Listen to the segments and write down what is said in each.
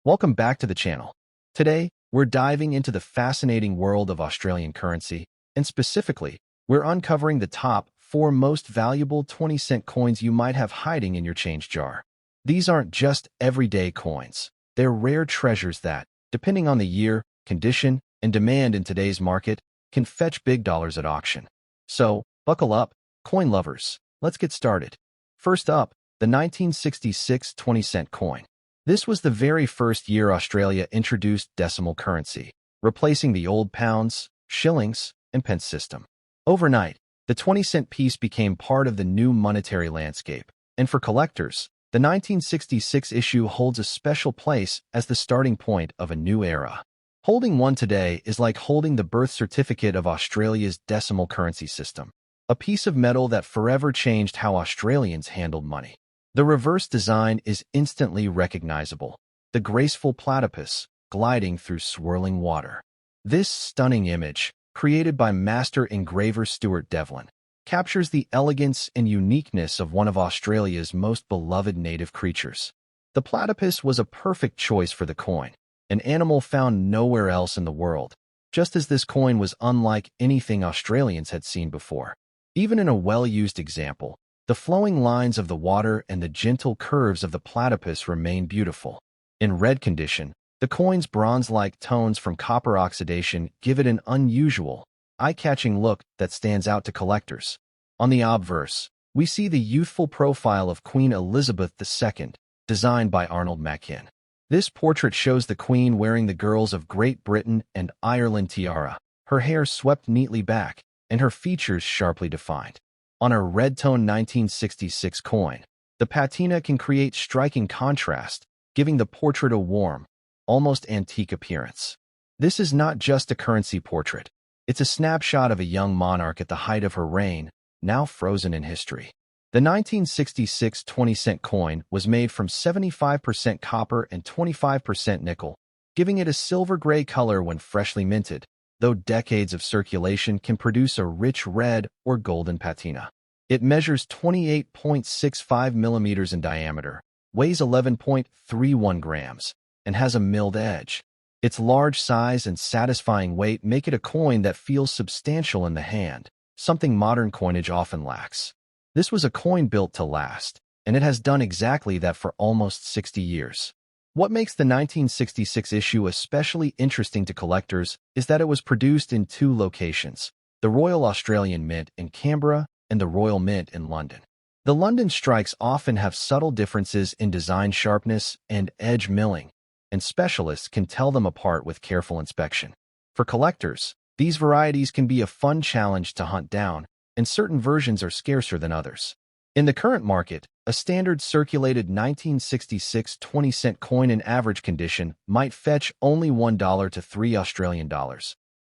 Welcome back to the channel. Today, we're diving into the fascinating world of Australian currency, and specifically, we're uncovering the top 4 most valuable 20-cent coins you might have hiding in your change jar. These aren't just everyday coins. They're rare treasures that, depending on the year, condition, and demand in today's market, can fetch big dollars at auction. So, buckle up, coin lovers. Let's get started. First up, the 1966 20-cent coin. This was the very first year Australia introduced decimal currency, replacing the old pounds, shillings, and pence system. Overnight, the 20-cent piece became part of the new monetary landscape, and for collectors, the 1966 issue holds a special place as the starting point of a new era. Holding one today is like holding the birth certificate of Australia's decimal currency system, a piece of metal that forever changed how Australians handled money. The reverse design is instantly recognizable, the graceful platypus gliding through swirling water. This stunning image, created by master engraver Stuart Devlin, captures the elegance and uniqueness of one of Australia's most beloved native creatures. The platypus was a perfect choice for the coin, an animal found nowhere else in the world, just as this coin was unlike anything Australians had seen before. Even in a well-used example, the flowing lines of the water and the gentle curves of the platypus remain beautiful. In red condition, the coin's bronze-like tones from copper oxidation give it an unusual, eye-catching look that stands out to collectors. On the obverse, we see the youthful profile of Queen Elizabeth II, designed by Arnold Machin. This portrait shows the Queen wearing the Girls of Great Britain and Ireland tiara, her hair swept neatly back, and her features sharply defined. On a red-tone 1966 coin, the patina can create striking contrast, giving the portrait a warm, almost antique appearance. This is not just a currency portrait. It's a snapshot of a young monarch at the height of her reign, now frozen in history. The 1966 20-cent coin was made from 75% copper and 25% nickel, giving it a silver-gray color when freshly minted, though decades of circulation can produce a rich red or golden patina. It measures 28.65 millimeters in diameter, weighs 11.31 grams, and has a milled edge. Its large size and satisfying weight make it a coin that feels substantial in the hand, something modern coinage often lacks. This was a coin built to last, and it has done exactly that for almost 60 years. What makes the 1966 issue especially interesting to collectors is that it was produced in 2 locations, the Royal Australian Mint in Canberra and the Royal Mint in London. The London strikes often have subtle differences in design sharpness and edge milling, and specialists can tell them apart with careful inspection. For collectors, these varieties can be a fun challenge to hunt down, and certain versions are scarcer than others. In the current market, a standard circulated 1966 20-cent coin in average condition might fetch only $1 to $3 Australian,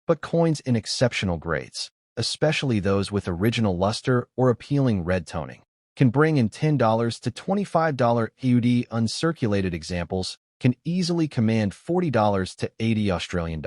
but coins in exceptional grades, especially those with original luster or appealing red toning, can bring in $10 to $25 AUD. Uncirculated examples can easily command $40 to $80 Australian,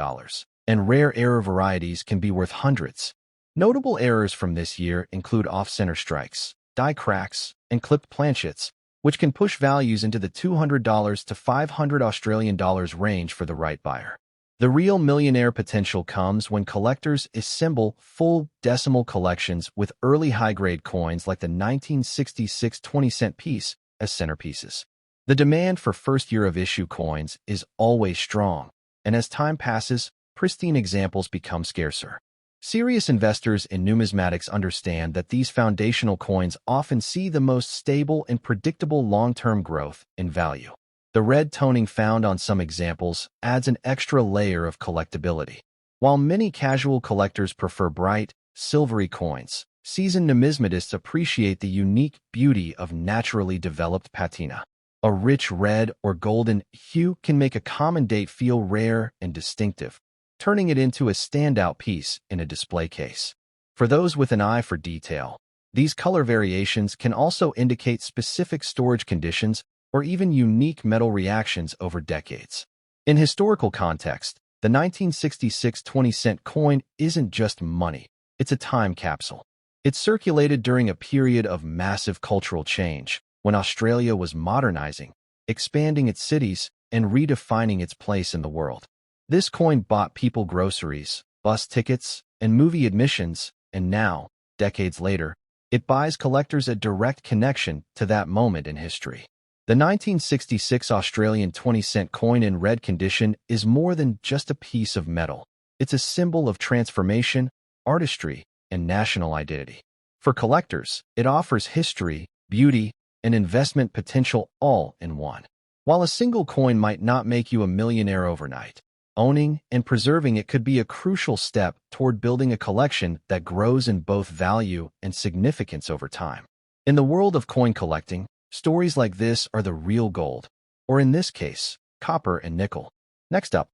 and rare error varieties can be worth hundreds. Notable errors from this year include off-center strikes, die cracks, and clipped planchets, which can push values into the $200 to $500 Australian range for the right buyer. The real millionaire potential comes when collectors assemble full decimal collections with early high-grade coins like the 1966 20-cent piece as centerpieces. The demand for first-year-of-issue coins is always strong, and as time passes, pristine examples become scarcer. Serious investors in numismatics understand that these foundational coins often see the most stable and predictable long-term growth in value. The red toning found on some examples adds an extra layer of collectability. While many casual collectors prefer bright, silvery coins, seasoned numismatists appreciate the unique beauty of naturally developed patina. A rich red or golden hue can make a common date feel rare and distinctive, turning it into a standout piece in a display case. For those with an eye for detail, these color variations can also indicate specific storage conditions or even unique metal reactions over decades. In historical context, the 1966 20-cent coin isn't just money, it's a time capsule. It circulated during a period of massive cultural change, when Australia was modernizing, expanding its cities, and redefining its place in the world. This coin bought people groceries, bus tickets, and movie admissions, and now, decades later, it buys collectors a direct connection to that moment in history. The 1966 Australian 20-cent coin in red condition is more than just a piece of metal. It's a symbol of transformation, artistry, and national identity. For collectors, it offers history, beauty, and investment potential all in one. While a single coin might not make you a millionaire overnight, owning and preserving it could be a crucial step toward building a collection that grows in both value and significance over time. In the world of coin collecting, stories like this are the real gold, or in this case, copper and nickel. Next up,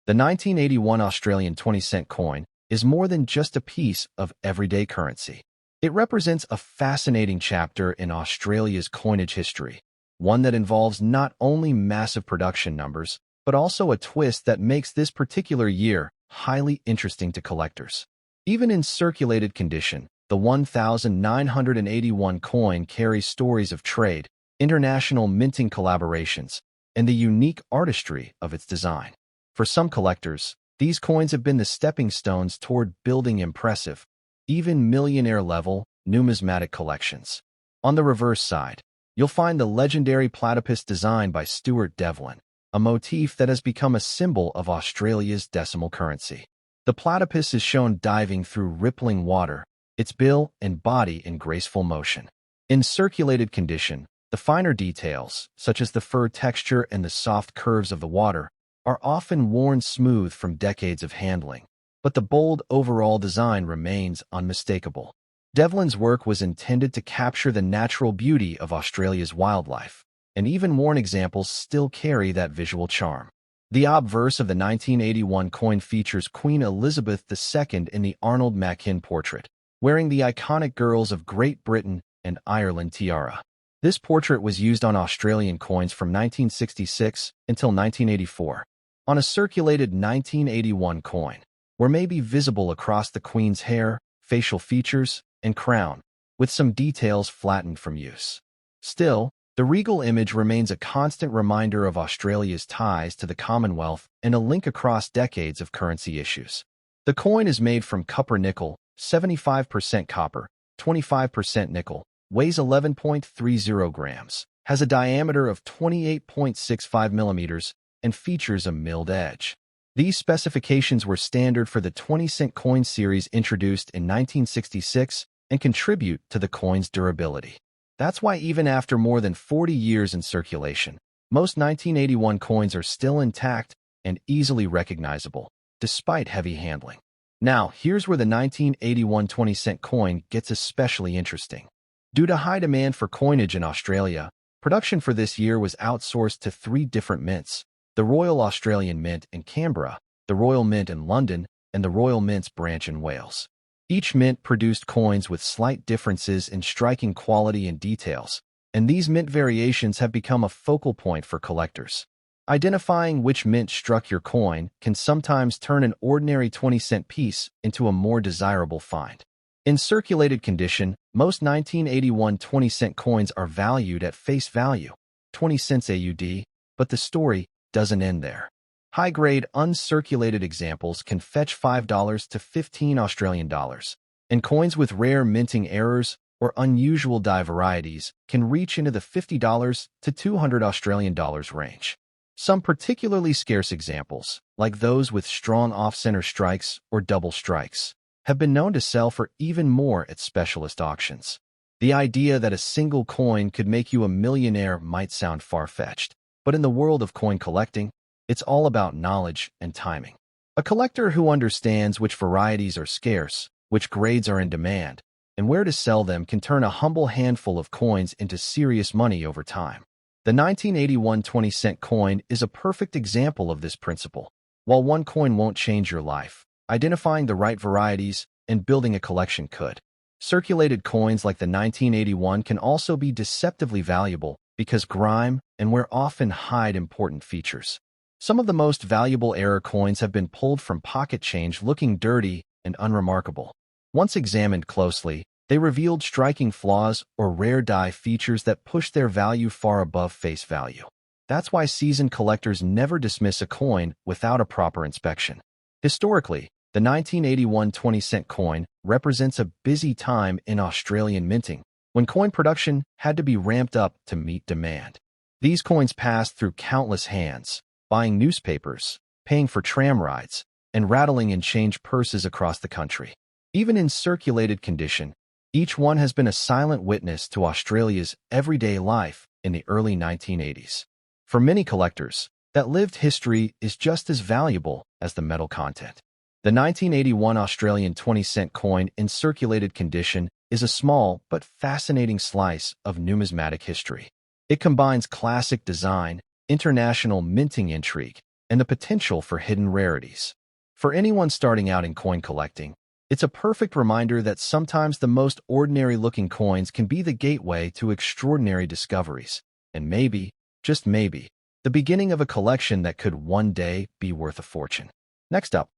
the 1981 Australian 20-cent coin is more than just a piece of everyday currency. It represents a fascinating chapter in Australia's coinage history, one that involves not only massive production numbers, but also a twist that makes this particular year highly interesting to collectors. Even in circulated condition, the 1981 coin carries stories of trade, international minting collaborations, and the unique artistry of its design. For some collectors, these coins have been the stepping stones toward building impressive, even millionaire-level, numismatic collections. On the reverse side, you'll find the legendary platypus design by Stuart Devlin, a motif that has become a symbol of Australia's decimal currency. The platypus is shown diving through rippling water, its bill and body in graceful motion. In circulated condition, the finer details, such as the fur texture and the soft curves of the water, are often worn smooth from decades of handling, but the bold overall design remains unmistakable. Devlin's work was intended to capture the natural beauty of Australia's wildlife, and even worn examples still carry that visual charm. The obverse of the 1981 coin features Queen Elizabeth II in the Arnold Machin portrait, wearing the iconic Girls of Great Britain and Ireland tiara. This portrait was used on Australian coins from 1966 until 1984. On a circulated 1981 coin, where may be visible across the Queen's hair, facial features, and crown, with some details flattened from use. Still, the regal image remains a constant reminder of Australia's ties to the Commonwealth and a link across decades of currency issues. The coin is made from copper-nickel, 75% copper, 25% nickel, weighs 11.30 grams, has a diameter of 28.65 millimeters, and features a milled edge. These specifications were standard for the 20-cent coin series introduced in 1966 and contribute to the coin's durability. That's why even after more than 40 years in circulation, most 1981 coins are still intact and easily recognizable, despite heavy handling. Now, here's where the 1981 20-cent coin gets especially interesting. Due to high demand for coinage in Australia, production for this year was outsourced to 3 different mints: the Royal Australian Mint in Canberra, the Royal Mint in London, and the Royal Mint's branch in Wales. Each mint produced coins with slight differences in striking quality and details, and these mint variations have become a focal point for collectors. Identifying which mint struck your coin can sometimes turn an ordinary 20-cent piece into a more desirable find. In circulated condition, most 1981 20-cent coins are valued at face value, 20 cents AUD, but the story doesn't end there. High-grade uncirculated examples can fetch $5 to 15 Australian dollars, and coins with rare minting errors or unusual die varieties can reach into the $50 to 200 Australian dollars range. Some particularly scarce examples, like those with strong off-center strikes or double strikes, have been known to sell for even more at specialist auctions. The idea that a single coin could make you a millionaire might sound far-fetched, but in the world of coin collecting, it's all about knowledge and timing. A collector who understands which varieties are scarce, which grades are in demand, and where to sell them can turn a humble handful of coins into serious money over time. The 1981 20-cent coin is a perfect example of this principle. While one coin won't change your life, identifying the right varieties and building a collection could. Circulated coins like the 1981 can also be deceptively valuable because grime and wear often hide important features. Some of the most valuable error coins have been pulled from pocket change looking dirty and unremarkable. Once examined closely, they revealed striking flaws or rare die features that pushed their value far above face value. That's why seasoned collectors never dismiss a coin without a proper inspection. Historically, the 1981 20-cent coin represents a busy time in Australian minting, when coin production had to be ramped up to meet demand. These coins passed through countless hands, buying newspapers, paying for tram rides, and rattling in change purses across the country. Even in circulated condition, each one has been a silent witness to Australia's everyday life in the early 1980s. For many collectors, that lived history is just as valuable as the metal content. The 1981 Australian 20-cent coin in circulated condition is a small but fascinating slice of numismatic history. It combines classic design, international minting intrigue, and the potential for hidden rarities. For anyone starting out in coin collecting, it's a perfect reminder that sometimes the most ordinary-looking coins can be the gateway to extraordinary discoveries, and maybe, just maybe, the beginning of a collection that could one day be worth a fortune. Next up,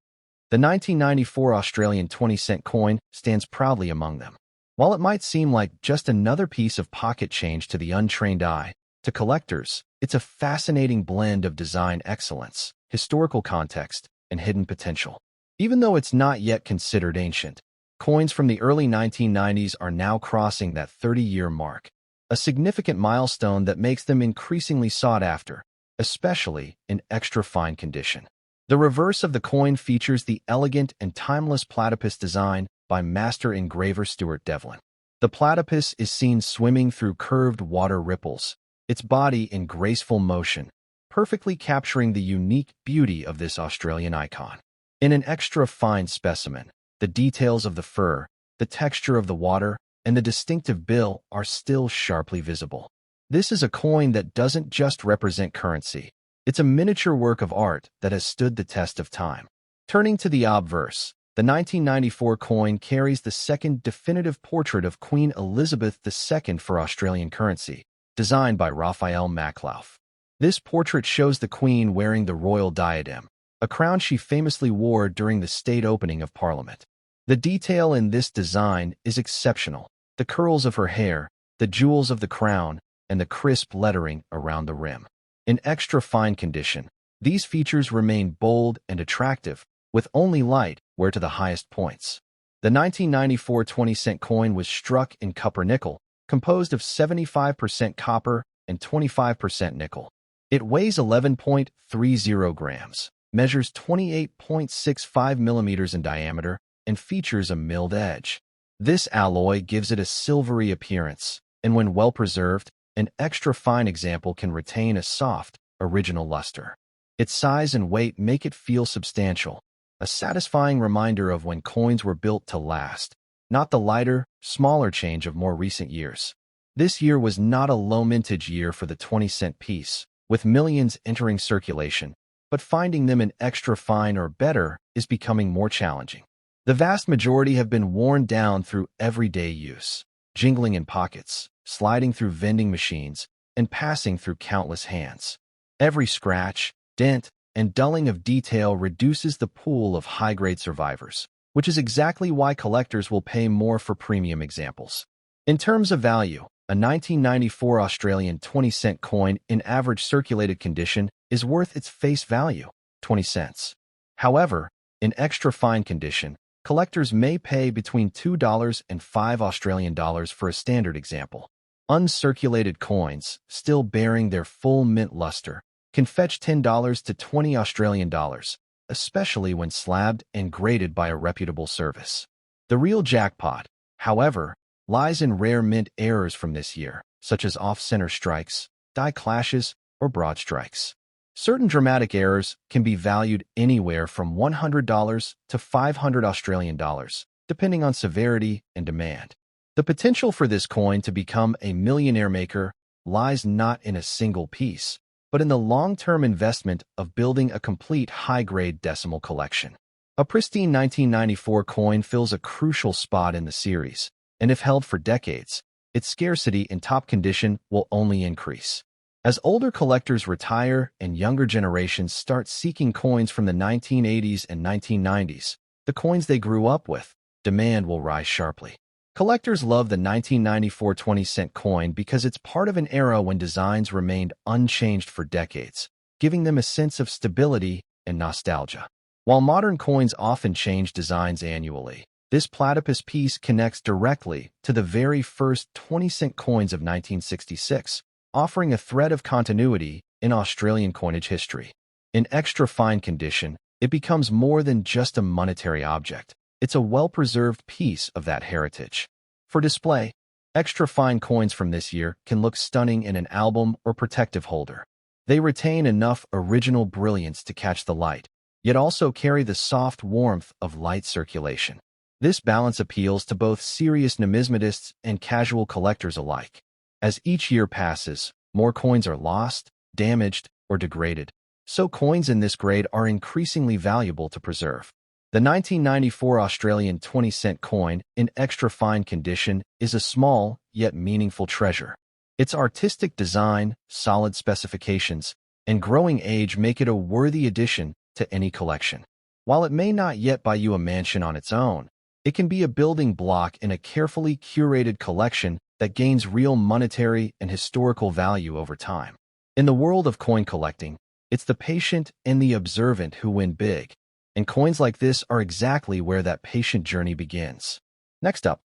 the 1994 Australian 20-cent coin stands proudly among them. While it might seem like just another piece of pocket change to the untrained eye, to collectors, it's a fascinating blend of design excellence, historical context, and hidden potential. Even though it's not yet considered ancient, coins from the early 1990s are now crossing that 30-year mark, a significant milestone that makes them increasingly sought after, especially in extra-fine condition. The reverse of the coin features the elegant and timeless platypus design by master engraver Stuart Devlin. The platypus is seen swimming through curved water ripples, its body in graceful motion, perfectly capturing the unique beauty of this Australian icon. In an extra-fine specimen, the details of the fur, the texture of the water, and the distinctive bill are still sharply visible. This is a coin that doesn't just represent currency. It's a miniature work of art that has stood the test of time. Turning to the obverse, the 1994 coin carries the second definitive portrait of Queen Elizabeth II for Australian currency, designed by Raphael Maklauf. This portrait shows the Queen wearing the royal diadem, a crown she famously wore during the state opening of Parliament. The detail in this design is exceptional. The curls of her hair, the jewels of the crown, and the crisp lettering around the rim. In extra-fine condition, these features remain bold and attractive, with only light wear to the highest points. The 1994 20-cent coin was struck in copper-nickel, composed of 75% copper and 25% nickel. It weighs 11.30 grams, measures 28.65 millimeters in diameter, and features a milled edge. This alloy gives it a silvery appearance, and when well preserved, an extra-fine example can retain a soft, original luster. Its size and weight make it feel substantial, a satisfying reminder of when coins were built to last, not the lighter, smaller change of more recent years. This year was not a low-mintage year for the 20-cent piece, with millions entering circulation, but finding them in extra-fine or better is becoming more challenging. The vast majority have been worn down through everyday use, jingling in pockets, sliding through vending machines, and passing through countless hands. Every scratch, dent, and dulling of detail reduces the pool of high-grade survivors, which is exactly why collectors will pay more for premium examples. In terms of value, a 1994 Australian 20-cent coin in average circulated condition is worth its face value, 20 cents. However, in extra-fine condition, collectors may pay between $2 and $5 for a standard example. Uncirculated coins, still bearing their full mint luster, can fetch $10 to $20, especially when slabbed and graded by a reputable service. The real jackpot, however, lies in rare mint errors from this year, such as off-center strikes, die clashes, or broad strikes. Certain dramatic errors can be valued anywhere from $100 to $500, depending on severity and demand. The potential for this coin to become a millionaire maker lies not in a single piece, but in the long-term investment of building a complete high-grade decimal collection. A pristine 1994 coin fills a crucial spot in the series, and if held for decades, its scarcity in top condition will only increase. As older collectors retire and younger generations start seeking coins from the 1980s and 1990s, the coins they grew up with, demand will rise sharply. Collectors love the 1994 20-cent coin because it's part of an era when designs remained unchanged for decades, giving them a sense of stability and nostalgia. While modern coins often change designs annually, this platypus piece connects directly to the very first 20-cent coins of 1966, offering a thread of continuity in Australian coinage history. In extra fine condition, it becomes more than just a monetary object. It's a well-preserved piece of that heritage. For display, extra fine coins from this year can look stunning in an album or protective holder. They retain enough original brilliance to catch the light, yet also carry the soft warmth of light circulation. This balance appeals to both serious numismatists and casual collectors alike. As each year passes, more coins are lost, damaged, or degraded, so coins in this grade are increasingly valuable to preserve. The 1994 Australian 20-cent coin, in extra fine condition, is a small yet meaningful treasure. Its artistic design, solid specifications, and growing age make it a worthy addition to any collection. While it may not yet buy you a mansion on its own, it can be a building block in a carefully curated collection that gains real monetary and historical value over time. In the world of coin collecting, it's the patient and the observant who win big, and coins like this are exactly where that patient journey begins. Next up,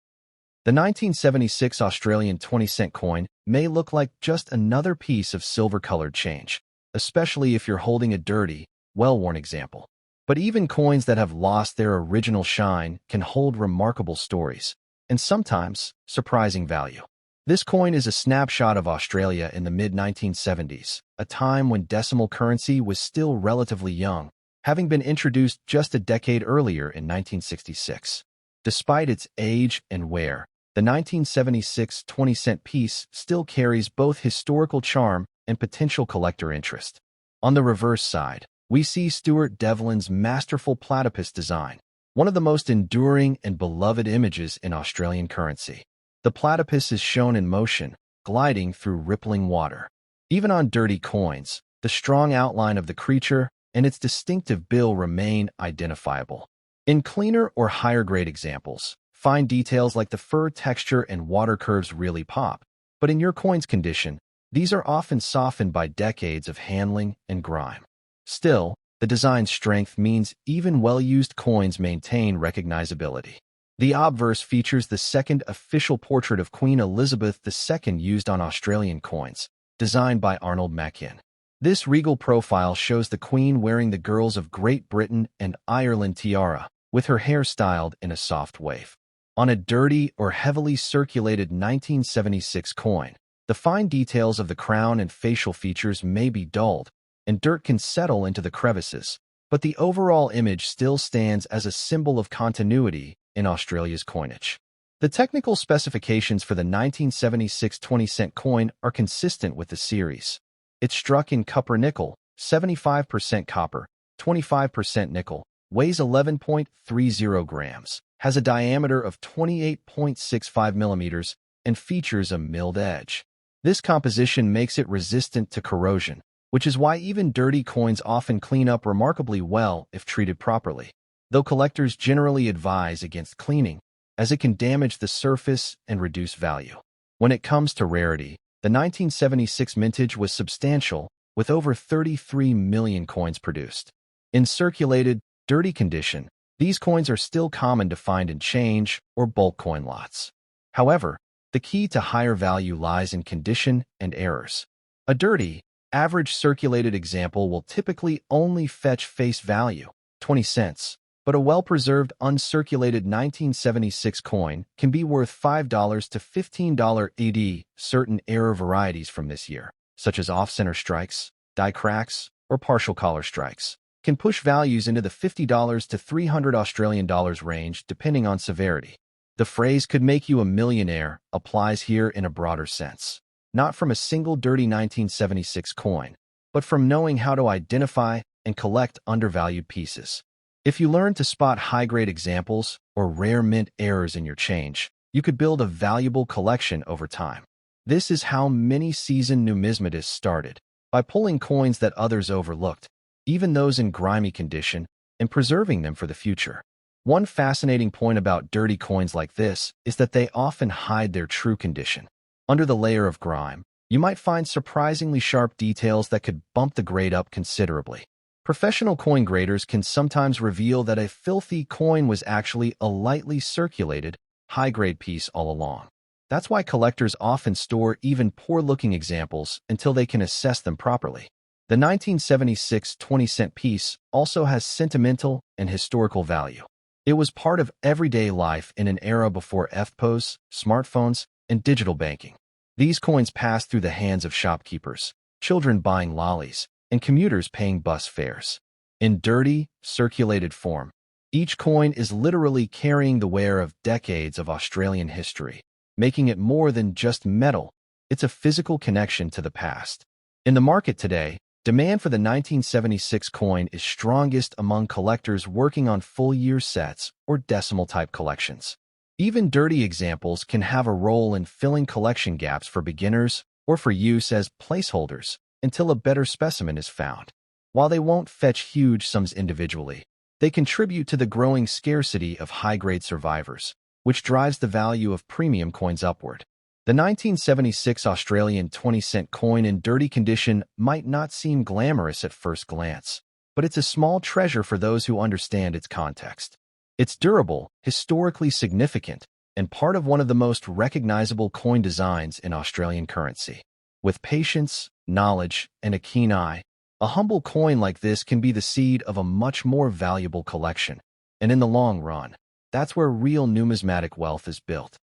the 1976 Australian 20-cent coin may look like just another piece of silver-colored change, especially if you're holding a dirty, well-worn example. But even coins that have lost their original shine can hold remarkable stories, and sometimes surprising value. This coin is a snapshot of Australia in the mid-1970s, a time when decimal currency was still relatively young, having been introduced just a decade earlier in 1966. Despite its age and wear, the 1976 20-cent piece still carries both historical charm and potential collector interest. On the reverse side, we see Stuart Devlin's masterful platypus design, one of the most enduring and beloved images in Australian currency. The platypus is shown in motion, gliding through rippling water. Even on dirty coins, the strong outline of the creature and its distinctive bill remain identifiable. In cleaner or higher-grade examples, fine details like the fur texture and water curves really pop, but in your coin's condition, these are often softened by decades of handling and grime. Still, the design's strength means even well-used coins maintain recognizability. The obverse features the second official portrait of Queen Elizabeth II used on Australian coins, designed by Arnold Machin. This regal profile shows the Queen wearing the Girls of Great Britain and Ireland tiara, with her hair styled in a soft wave. On a dirty or heavily circulated 1976 coin, the fine details of the crown and facial features may be dulled, and dirt can settle into the crevices, but the overall image still stands as a symbol of continuity in Australia's coinage. The technical specifications for the 1976 20-cent coin are consistent with the series. It's struck in copper-nickel, 75% copper, 25% nickel, weighs 11.30 grams, has a diameter of 28.65 millimeters, and features a milled edge. This composition makes it resistant to corrosion, which is why even dirty coins often clean up remarkably well if treated properly, though collectors generally advise against cleaning, as it can damage the surface and reduce value. When it comes to rarity, the 1976 mintage was substantial, with over 33 million coins produced. In circulated, dirty condition, these coins are still common to find in change or bulk coin lots. However, the key to higher value lies in condition and errors. A dirty, average circulated example will typically only fetch face value, 20 cents, but a well-preserved uncirculated 1976 coin can be worth $5 to $15 AD. Certain error varieties from this year, such as off-center strikes, die cracks, or partial collar strikes, can push values into the $50 to $300 Australian dollars range depending on severity. The phrase "could make you a millionaire" applies here in a broader sense, not from a single dirty 1976 coin, but from knowing how to identify and collect undervalued pieces. If you learn to spot high-grade examples or rare mint errors in your change, you could build a valuable collection over time. This is how many seasoned numismatists started, by pulling coins that others overlooked, even those in grimy condition, and preserving them for the future. One fascinating point about dirty coins like this is that they often hide their true condition. Under the layer of grime, you might find surprisingly sharp details that could bump the grade up considerably. Professional coin graders can sometimes reveal that a filthy coin was actually a lightly circulated, high-grade piece all along. That's why collectors often store even poor-looking examples until they can assess them properly. The 1976 20-cent piece also has sentimental and historical value. It was part of everyday life in an era before FPOS, smartphones, and digital banking. These coins passed through the hands of shopkeepers, children buying lollies, and commuters paying bus fares. In dirty, circulated form, each coin is literally carrying the wear of decades of Australian history, making it more than just metal. It's a physical connection to the past. In the market today, demand for the 1976 coin is strongest among collectors working on full-year sets or decimal-type collections. Even dirty examples can have a role in filling collection gaps for beginners or for use as placeholders until a better specimen is found. While they won't fetch huge sums individually, they contribute to the growing scarcity of high-grade survivors, which drives the value of premium coins upward. The 1976 Australian 20-cent coin in dirty condition might not seem glamorous at first glance, but it's a small treasure for those who understand its context. It's durable, historically significant, and part of one of the most recognizable coin designs in Australian currency. With patience, knowledge, and a keen eye, a humble coin like this can be the seed of a much more valuable collection. And in the long run, that's where real numismatic wealth is built.